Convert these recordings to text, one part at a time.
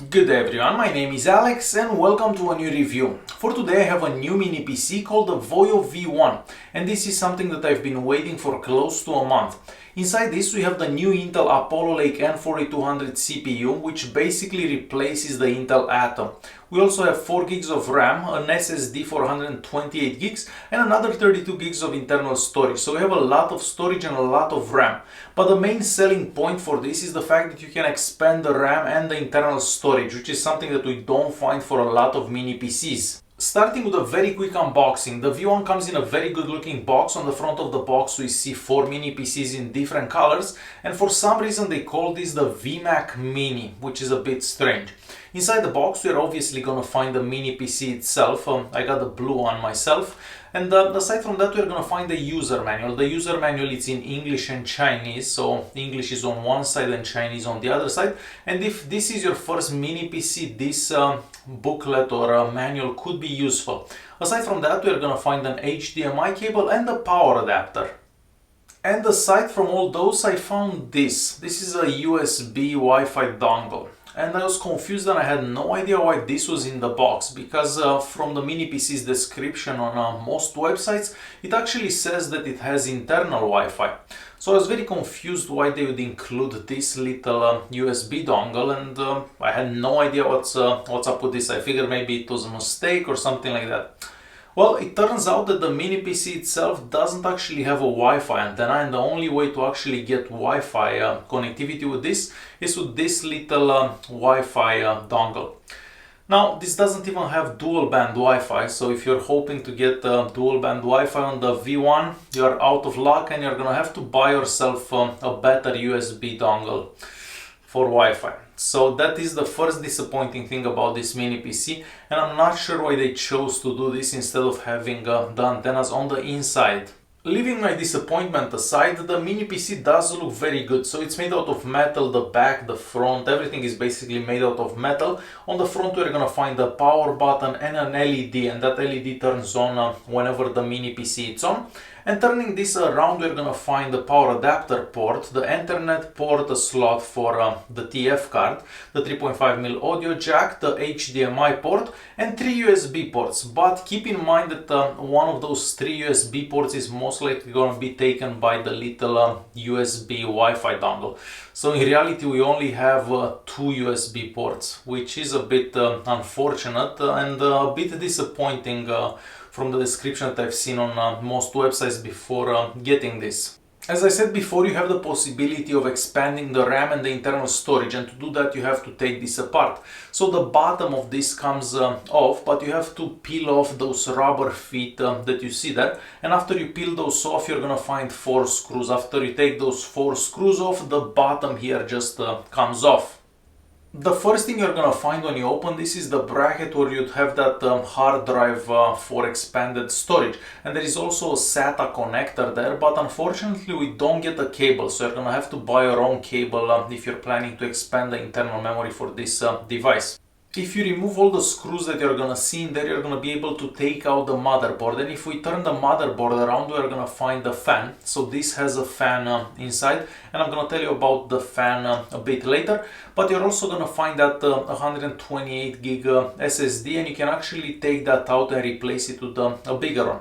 Good day everyone, my name is Alex and welcome to a new review. For today I have a new mini PC called the Voyo V1 and this is something that I've been waiting for close to a month. Inside this we have the new Intel Apollo Lake N4200 CPU, which basically replaces the Intel Atom. We also have 4 gigs of RAM, an SSD for 128 gigs and another 32 gigs of internal storage. So we have a lot of storage and a lot of RAM. But the main selling point for this is the fact that you can expand the RAM and the internal storage, which is something that we don't find for a lot of mini PCs. Starting with a very quick unboxing, the V1 comes in a very good looking box. On the front of the box we see 4 mini PCs in different colors, and for some reason they call this the VMAC Mini, which is a bit strange. Inside the box we are obviously gonna find the mini PC itself. I got the blue one myself, and aside from that we are gonna find the user manual. The user manual is in English and Chinese, so English is on one side and Chinese on the other side. And if this is your first mini PC, this booklet or manual could be useful. Aside from that we are gonna find an HDMI cable and a power adapter. And aside from all those I found this. This is a USB Wi-Fi dongle. And I was confused and I had no idea why this was in the box, because from the mini PC's description on most websites it actually says that it has internal Wi-Fi. So I was very confused why they would include this little USB dongle, and I had no idea what's up with this. I figured maybe it was a mistake or something like that. Well, it turns out that the mini PC itself doesn't actually have a Wi-Fi antenna, and the only way to actually get Wi-Fi connectivity with this is with this little Wi-Fi dongle. Now, this doesn't even have dual band Wi-Fi, so if you're hoping to get dual band Wi-Fi on the V1, you're out of luck and you're gonna have to buy yourself a better USB dongle for Wi-Fi. So that is the first disappointing thing about this mini PC, and I'm not sure why they chose to do this instead of having the antennas on the inside. Leaving my disappointment aside, the mini PC does look very good. So it's made out of metal, the back, the front, everything is basically made out of metal. On the front we're gonna find a power button and an LED, and that LED turns on whenever the mini PC is on. And turning this around we're gonna find the power adapter port, the Ethernet port, a slot for the TF card, the 3.5mm audio jack, the HDMI port, and 3 USB ports. But keep in mind that one of those 3 USB ports is most likely gonna be taken by the little USB Wi-Fi dongle. So in reality we only have 2 USB ports, which is a bit unfortunate and a bit disappointing from the description that I've seen on most websites before getting this. As I said before, you have the possibility of expanding the RAM and the internal storage, and to do that you have to take this apart. So the bottom of this comes off, but you have to peel off those rubber feet that you see there, and after you peel those off you're gonna find 4 screws. After you take those 4 screws off, the bottom here just comes off. The first thing you're gonna find when you open this is the bracket where you'd have that hard drive for expanded storage, and there is also a SATA connector there, but unfortunately we don't get a cable, so you're gonna have to buy your own cable if you're planning to expand the internal memory for this device. If you remove all the screws that you're gonna see in there, you're gonna be able to take out the motherboard. And if we turn the motherboard around, we're gonna find the fan. So this has a fan inside, and I'm gonna tell you about the fan a bit later. But you're also gonna find that 128 gig SSD, and you can actually take that out and replace it with a bigger one.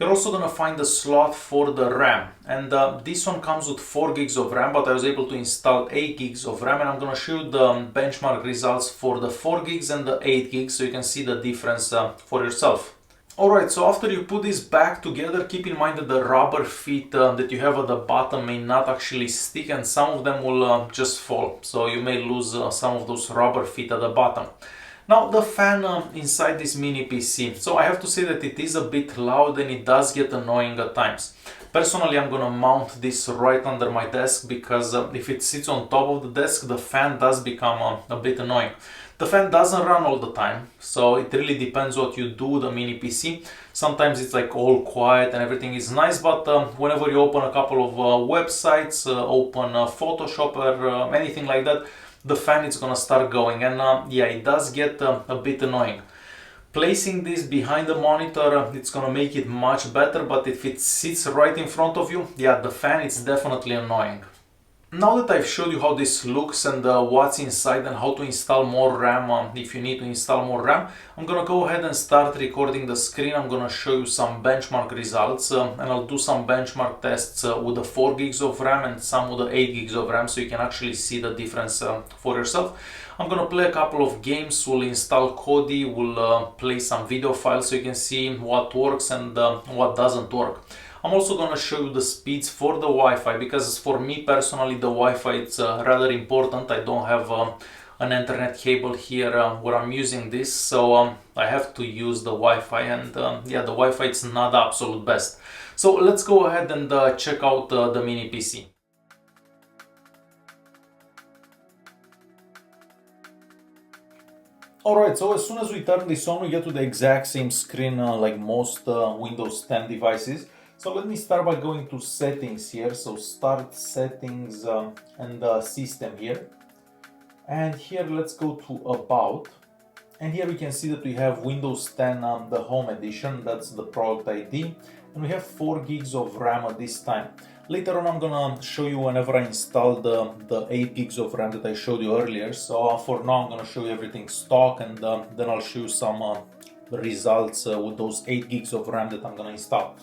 You're also gonna find the slot for the RAM, and this one comes with 4 gigs of RAM, but I was able to install 8 gigs of RAM, and I'm gonna show you the benchmark results for the 4 gigs and the 8 gigs so you can see the difference for yourself. Alright, so after you put this back together, keep in mind that the rubber feet that you have at the bottom may not actually stick, and some of them will just fall, so you may lose some of those rubber feet at the bottom. Now the fan inside this mini PC, so I have to say that it is a bit loud and it does get annoying at times. Personally, I'm gonna mount this right under my desk, because if it sits on top of the desk, the fan does become a bit annoying. The fan doesn't run all the time, so it really depends what you do with the mini PC. Sometimes it's like all quiet and everything is nice, but whenever you open a couple of websites, open Photoshop or anything like that, the fan is gonna start going, and yeah, it does get a bit annoying. Placing this behind the monitor, it's gonna make it much better, but if it sits right in front of you, yeah, the fan is definitely annoying. Now that I've showed you how this looks and what's inside and how to install more RAM if you need to install more RAM, I'm gonna go ahead and start recording the screen. I'm gonna show you some benchmark results and I'll do some benchmark tests with the 4 gigs of RAM and some with the 8 gigs of RAM, so you can actually see the difference for yourself. I'm gonna play a couple of games, we'll install Kodi, we'll play some video files so you can see what works and what doesn't work. I'm also going to show you the speeds for the Wi-Fi, because for me personally the Wi-Fi is rather important. I don't have an Ethernet cable here where I'm using this, so I have to use the Wi-Fi, and yeah, the Wi-Fi is not the absolute best. So let's go ahead and check out the mini PC. Alright, so as soon as we turn this on, we get to the exact same screen like most Windows 10 devices. So let me start by going to settings here. So start settings and system here. And here let's go to about. And here we can see that we have Windows 10 the home edition, that's the product ID. And we have 4 gigs of RAM at this time. Later on I'm gonna show you whenever I install the 8 gigs of RAM that I showed you earlier. So for now I'm gonna show you everything stock, and then I'll show you some results with those 8 gigs of RAM that I'm gonna install.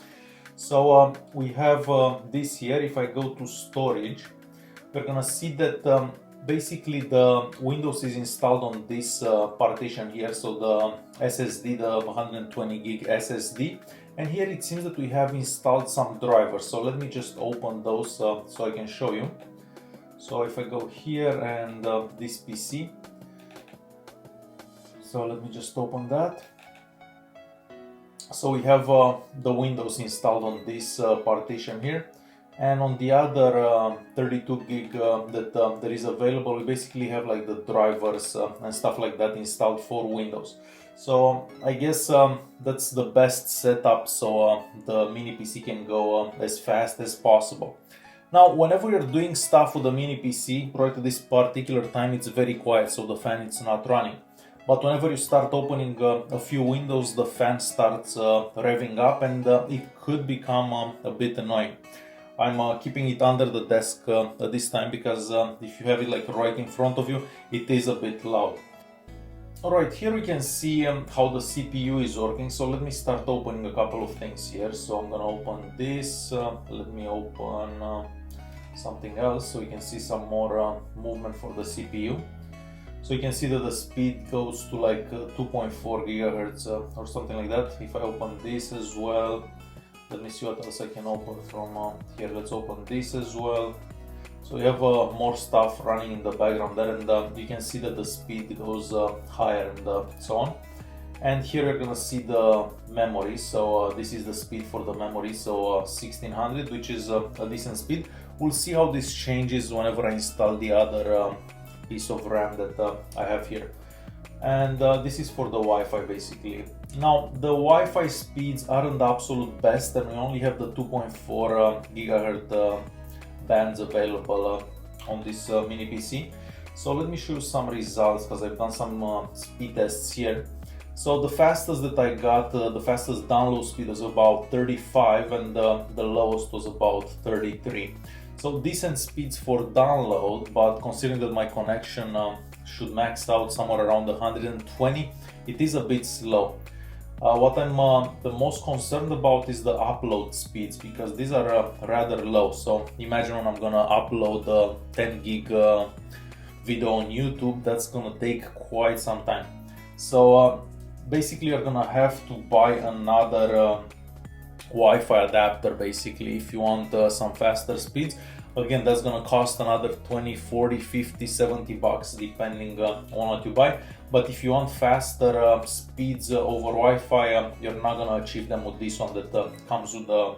So we have this here. If I go to storage, we're gonna see that basically the Windows is installed on this partition here, so the SSD, the 120 gig SSD, and here it seems that we have installed some drivers. So let me just open those so I can show you. So if I go here and this PC, so let me just open that. So we have the Windows installed on this partition here, and on the other 32 gig that there is available, we basically have like the drivers and stuff like that installed for Windows. So I guess that's the best setup, so the mini PC can go as fast as possible. Now, whenever you're doing stuff with the mini PC, right at this particular time it's very quiet, so the fan is not running. But whenever you start opening a few windows, the fan starts revving up, and it could become a bit annoying. I'm keeping it under the desk at this time, because if you have it like right in front of you, it is a bit loud. Alright, here we can see how the CPU is working. So let me start opening a couple of things here. So I'm gonna open this, let me open something else so you can see some more movement for the CPU. So you can see that the speed goes to like 2.4 gigahertz or something like that. If I open this as well, let me see what else I can open from here. Let's open this as well. So you have more stuff running in the background there, and you can see that the speed goes higher and so on. And here you're gonna see the memory. So this is the speed for the memory, so 1600, which is a decent speed. We'll see how this changes whenever I install the other piece of RAM that I have here. And this is for the Wi-Fi basically. Now the Wi-Fi speeds aren't the absolute best, and we only have the 2.4 gigahertz bands available on this mini PC. So let me show you some results, because I've done some speed tests here. So the fastest that I got, the fastest download speed was about 35, and the lowest was about 33. So decent speeds for download, but considering that my connection should max out somewhere around 120, it is a bit slow. What I'm the most concerned about is the upload speeds, because these are rather low. So imagine when I'm gonna upload a 10 gig video on YouTube, that's gonna take quite some time. So basically you're gonna have to buy another Wi-Fi adapter basically if you want some faster speeds. Again, that's gonna cost another 20, 40, 50, 70 bucks depending on what you buy. But if you want faster speeds over Wi-Fi, you're not gonna achieve them with this one that comes with the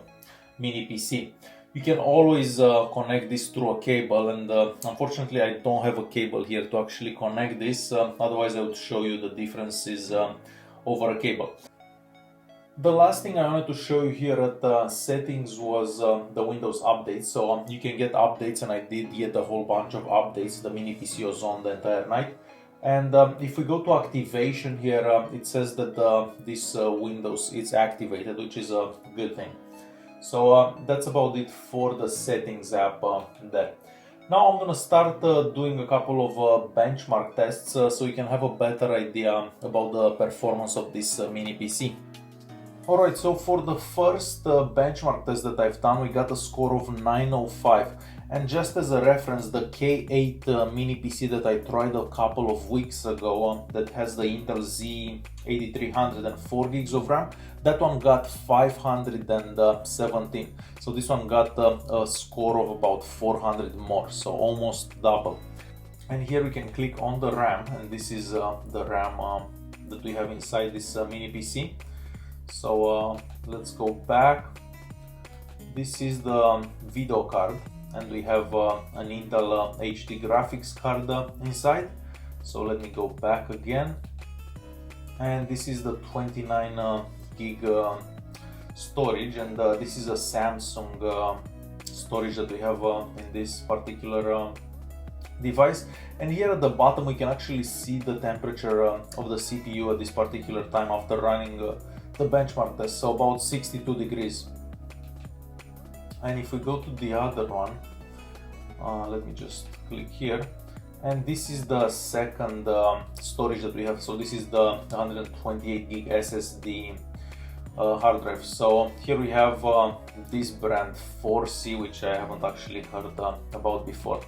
mini PC. You can always connect this through a cable, and unfortunately I don't have a cable here to actually connect this, otherwise I would show you the differences over a cable. The last thing I wanted to show you here at settings was the Windows updates. So you can get updates, and I did get a whole bunch of updates. The mini PC was on the entire night. And if we go to activation here, it says that this Windows is activated, which is a good thing. So that's about it for the settings app there. Now I'm gonna start doing a couple of benchmark tests so you can have a better idea about the performance of this mini PC. Alright, so for the first benchmark test that I've done, we got a score of 905. And just as a reference, the K8 mini PC that I tried a couple of weeks ago that has the Intel Z8300 and 4 gigs of RAM, that one got 517. So this one got a score of about 400 more, so almost double. And here we can click on the RAM, and this is the RAM that we have inside this mini PC. So let's go back. This is the video card, and we have an Intel HD graphics card inside. So let me go back again, and this is the 29 gig storage, and this is a Samsung storage that we have in this particular device. And here at the bottom we can actually see the temperature of the CPU at this particular time after running the benchmark test, so about 62 degrees. And if we go to the other one, let me just click here, and this is the second storage that we have. So this is the 128 gig SSD hard drive. So here we have this brand 4C, which I haven't actually heard about before.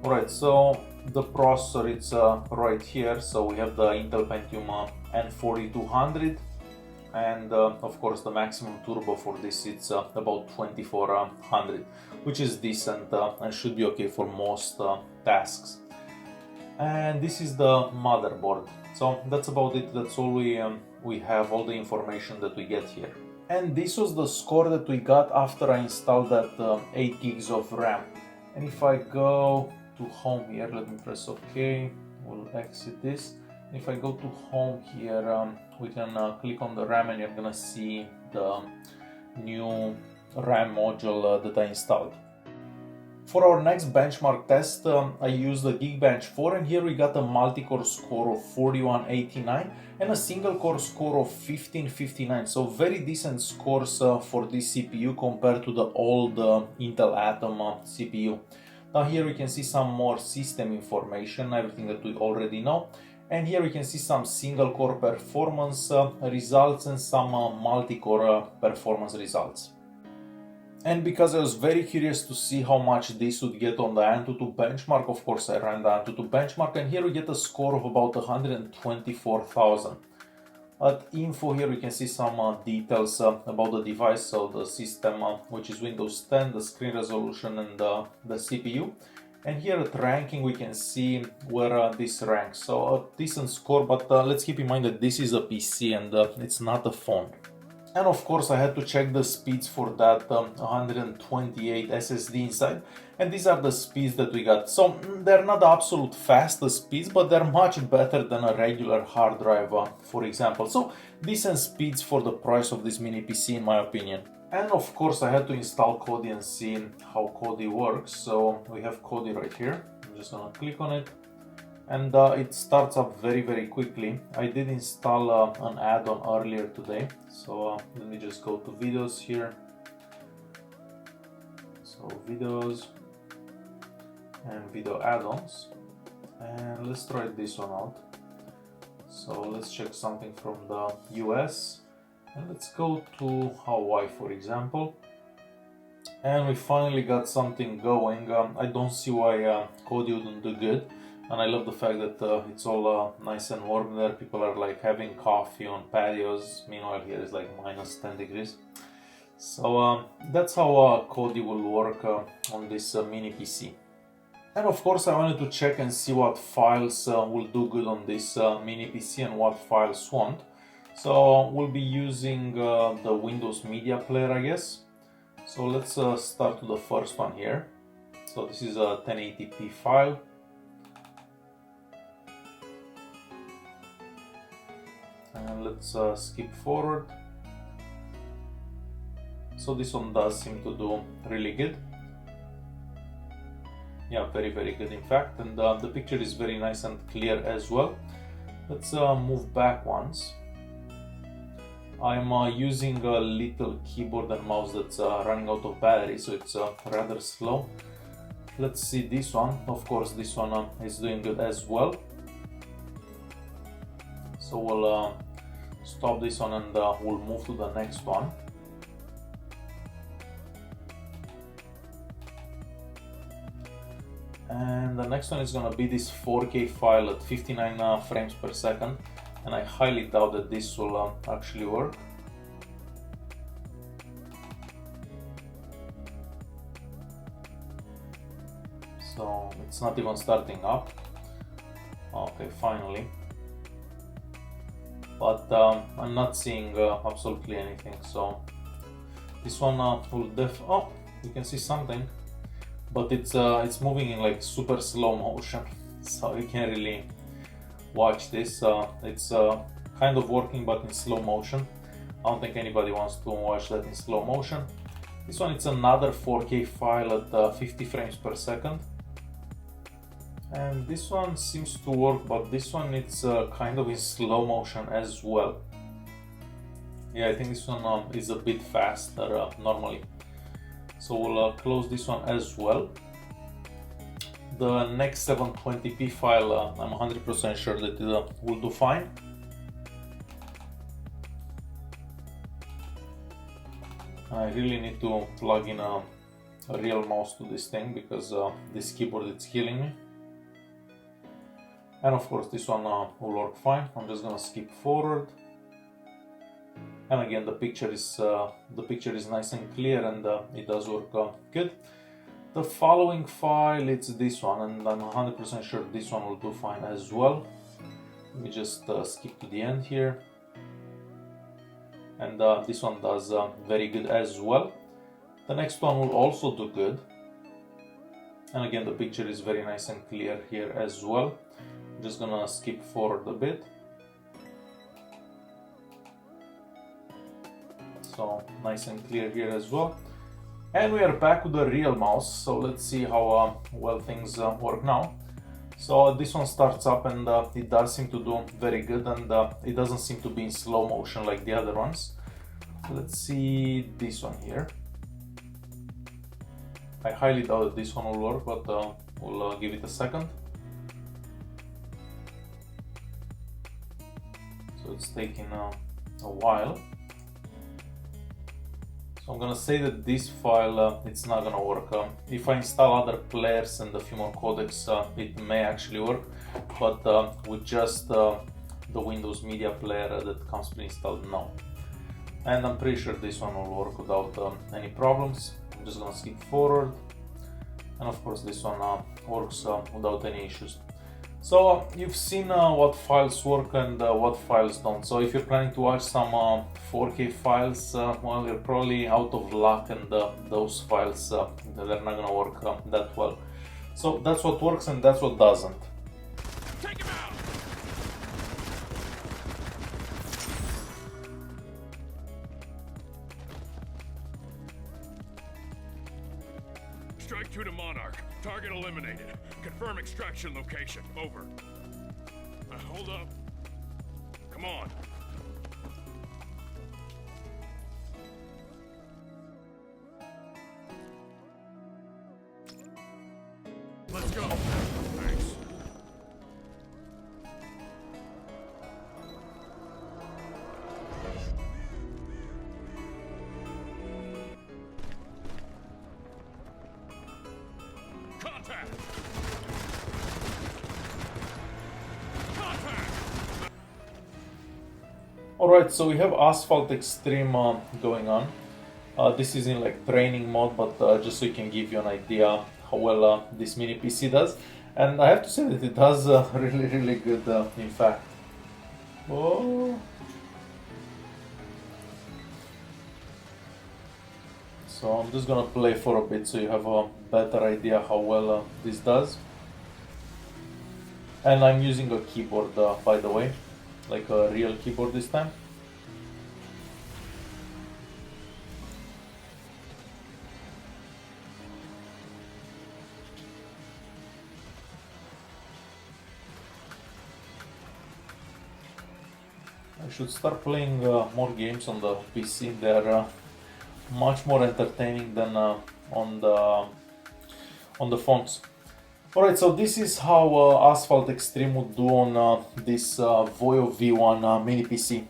Alright, so the processor, it's right here. So we have the Intel Pentium N4200, and of course the maximum turbo for this, it's about 2400, which is decent and should be okay for most tasks. And this is the motherboard. So that's about it. That's all we have, all the information that we get here. And this was the score that we got after I installed that 8 gigs of RAM. And if I go to home here, let me press OK, we'll exit this. If I go to home here, we can click on the RAM, and you're gonna see the new RAM module that I installed. For our next benchmark test, I used the Geekbench 4, and here we got a multi-core score of 4189 and a single core score of 1559. So very decent scores for this CPU compared to the old Intel Atom CPU. Now here we can see some more system information, everything that we already know. And here we can see some single core performance results and some multi-core performance results. And because I was very curious to see how much this would get on the N42 benchmark, of course I ran the N42 benchmark, and here we get a score of about 124,000. At info here we can see some details about the device, so the system, which is Windows 10, the screen resolution, and the CPU. And here at ranking we can see where this ranks, so a decent score, but let's keep in mind that this is a PC and it's not a phone. And of course I had to check the speeds for that 128 SSD inside, and these are the speeds that we got. So they're not the absolute fastest speeds, but they're much better than a regular hard drive, for example. So decent speeds for the price of this mini PC in my opinion. And of course I had to install Kodi and see how Kodi works. So we have Kodi right here. I'm just gonna click on it, and it starts up very quickly. I did install an add-on earlier today, so let me just go to videos here. So videos and video add-ons, and let's try this one out. So let's check something from the US, and let's go to Hawaii for example. And we finally got something going. I don't see why Kodi wouldn't do good. And I love the fact that it's all nice and warm there. People are like having coffee on patios. Meanwhile here is like minus 10 degrees. So that's how Kodi will work on this mini PC. And of course I wanted to check and see what files will do good on this mini PC and what files won't. So we'll be using the Windows Media Player, I guess. So let's start with the first one here. So this is a 1080p file. And let's skip forward. So this one does seem to do really good. Yeah, very good in fact, and the picture is very nice and clear as well. Let's move back once. I'm using a little keyboard and mouse that's running out of battery, so it's rather slow. let's see this one. Of course, this one is doing good as well. So we'll stop this one and we'll move to the next one. And the next one is gonna be this 4K file at 59 frames per second, and I highly doubt that this will actually work. So it's not even starting up. Okay, finally. But I'm not seeing absolutely anything. So this one will oh, you can see something, but it's moving in like super slow motion, so you can't really watch this. It's kind of working, but in slow motion. I don't think anybody wants to watch that in slow motion. This one, it's another 4K file at 50 frames per second. And this one seems to work, but this one it's kind of in slow motion as well. Yeah, I think this one is a bit faster normally. So we'll close this one as well. The next 720p file, I'm 100% sure that it will do fine. I really need to plug in a real mouse to this thing, because this keyboard is killing me. And of course this one will work fine. I'm just gonna skip forward. And again, the picture is nice and clear, and it does work good. The following file, it's this one, and I'm 100% sure this one will do fine as well. Let me just skip to the end here. And this one does very good as well. The next one will also do good. And again, the picture is very nice and clear here as well. I'm just gonna skip forward a bit. So nice and clear here as well. And we are back with the real mouse. So let's see how well things work now. So this one starts up, and it does seem to do very good, and it doesn't seem to be in slow motion like the other ones. So let's see this one here. I highly doubt that this one will work, but we'll give it a second. So it's taking a while. So I'm gonna say that this file, it's not gonna work. If I install other players and a few more codecs, it may actually work, but with just the Windows Media Player that comes pre-installed, no. And I'm pretty sure this one will work without any problems. I'm just gonna skip forward, and of course this one works without any issues. So you've seen what files work and what files don't. So if you're planning to watch some 4K files, well, you're probably out of luck, and those files, they're not gonna work that well. So that's what works and that's what doesn't. Take him out! Strike 2 to Monarch. Target eliminated. Confirm extraction location. Over. Hold up. Come on. Let's go. Thanks. Contact! Alright, so we have Asphalt Extreme going on. This is in like training mode, but just so you can give you an idea how well this mini PC does. And I have to say that it does really good, in fact. Oh. So I'm just gonna play for a bit so you have a better idea how well this does. And I'm using a keyboard, by the way, like a real keyboard this time. I should start playing more games on the PC. They're much more entertaining than on on the phones. Alright, so this is how Asphalt Extreme would do on this Voyo V1 mini PC.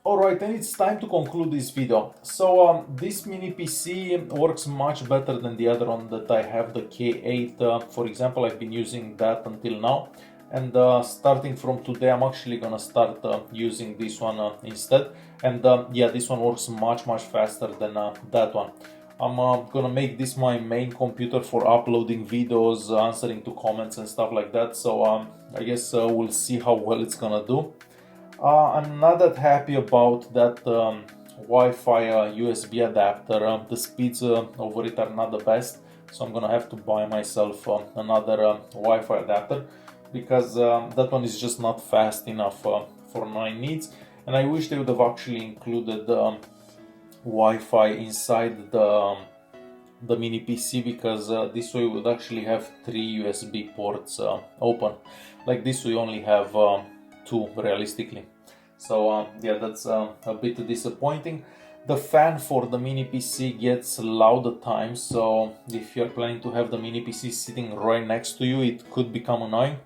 Alright, and it's time to conclude this video. So this mini PC works much better than the other one that I have, the K8. For example, I've been using that until now. And starting from today, I'm actually gonna start using this one instead. And yeah, this one works much faster than that one. I'm gonna make this my main computer for uploading videos, answering to comments and stuff like that. So I guess we'll see how well it's gonna do. I'm not that happy about that Wi-Fi USB adapter. The speeds over it are not the best, so I'm gonna have to buy myself another Wi-Fi adapter, because that one is just not fast enough for my needs. And I wish they would have actually included Wi-Fi inside the mini PC, because this way we would actually have 3 USB ports open. Like this we only have 2 realistically. So yeah, that's a bit disappointing. The fan for the mini PC gets loud at times, so if you're planning to have the mini PC sitting right next to you, it could become annoying.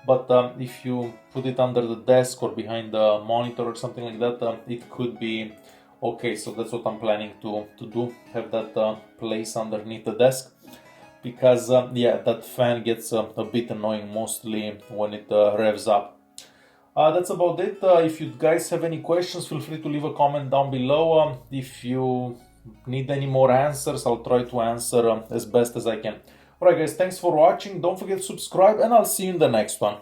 But if you put it under the desk or behind the monitor or something like that, it could be okay. So that's what I'm planning to do, have that place underneath the desk, because yeah, that fan gets a bit annoying, mostly when it revs up. That's about it. If you guys have any questions, feel free to leave a comment down below. If you need any more answers, I'll try to answer as best as I can. Alright guys, thanks for watching. Don't forget to subscribe, and I'll see you in the next one.